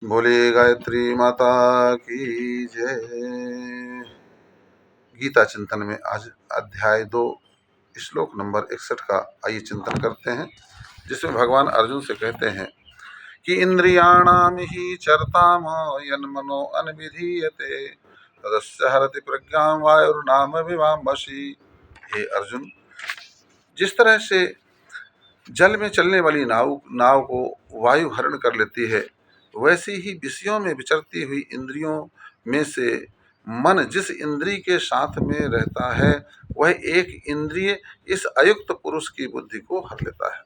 बोलिए गायत्री माता की जय। गीता चिंतन में आज अध्याय 2 श्लोक नंबर 61 का आइए चिंतन करते हैं, जिसमें भगवान अर्जुन से कहते हैं कि इंद्रियाणाम ही चरताम यन्मनो अनविधीयते तदस्य हरति प्रज्ञां वायुर्नाम विवाम्भसि। हे अर्जुन, जिस तरह से जल में चलने वाली नाव को वायु हरण कर लेती है, वैसे ही विषयों में विचरती हुई इंद्रियों में से मन जिस इंद्रिय के साथ में रहता है, वह एक इंद्रिय इस अयुक्त पुरुष की बुद्धि को हर लेता है।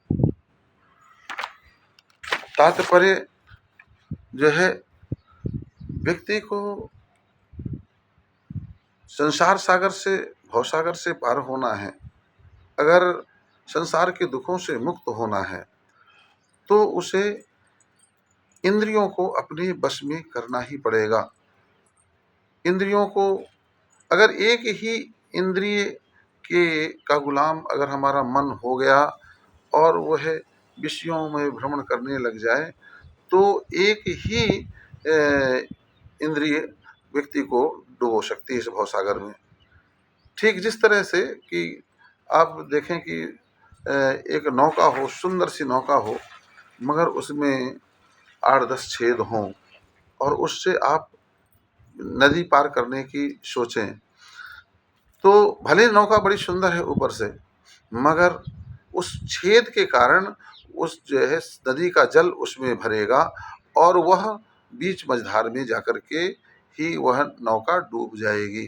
तात्पर्य जो है, व्यक्ति को संसार सागर से, भवसागर से पार होना है, अगर संसार के दुखों से मुक्त होना है, तो उसे इंद्रियों को अपने वश में करना ही पड़ेगा। इंद्रियों को अगर एक ही इंद्रिय का गुलाम अगर हमारा मन हो गया और वह विषयों में भ्रमण करने लग जाए, तो एक ही इंद्रिय व्यक्ति को डुबो सकती है इस भवसागर में। ठीक जिस तरह से कि आप देखें कि एक नौका हो, सुंदर सी नौका हो, मगर उसमें 8-10 छेद हों और उससे आप नदी पार करने की सोचें, तो भले नौका बड़ी सुंदर है ऊपर से, मगर उस छेद के कारण उस जो है नदी का जल उसमें भरेगा और वह बीच मझधार में जाकर के ही वह नौका डूब जाएगी।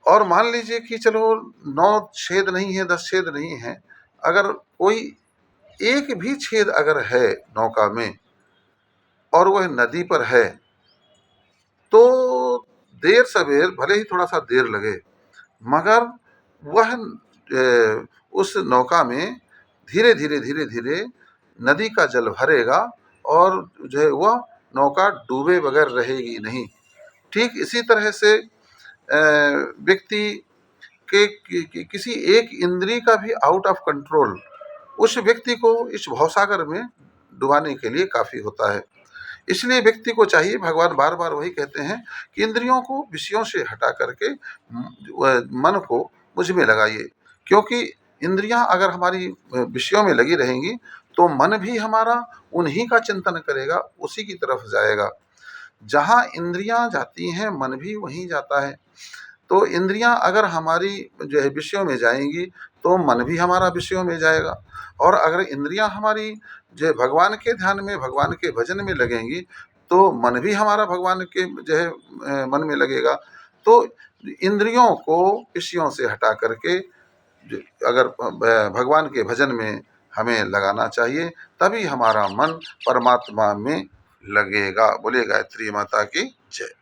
और मान लीजिए कि चलो 9 छेद नहीं है, 10 छेद नहीं है, अगर कोई एक भी छेद अगर है नौका में और वह नदी पर है, तो देर सवेर भले ही थोड़ा सा देर लगे, मगर वह उस नौका में धीरे धीरे नदी का जल भरेगा और जो है वह नौका डूबे बगैर रहेगी नहीं। ठीक इसी तरह से व्यक्ति के किसी एक इंद्रिय का भी आउट ऑफ कंट्रोल उस व्यक्ति को इस भवसागर में डुबाने के लिए काफी होता है। इसलिए व्यक्ति को चाहिए, भगवान बार बार वही कहते हैं कि इंद्रियों को विषयों से हटा करके मन को मुझ में लगाइए, क्योंकि इंद्रियां अगर हमारी विषयों में लगी रहेंगी तो मन भी हमारा उन्हीं का चिंतन करेगा, उसी की तरफ जाएगा। जहां इंद्रियां जाती हैं मन भी वहीं जाता है। तो इंद्रियां अगर हमारी जो है विषयों में जाएंगी तो मन भी हमारा विषयों में जाएगा, और अगर इंद्रियां हमारी जो है भगवान के ध्यान में, भगवान के भजन में लगेंगी, तो मन भी हमारा भगवान के जो है मन में लगेगा। तो इंद्रियों को विषयों से हटा करके अगर भगवान के भजन में हमें लगाना चाहिए, तभी हमारा मन परमात्मा में लगेगा। बोलिए गायत्री माता की जय।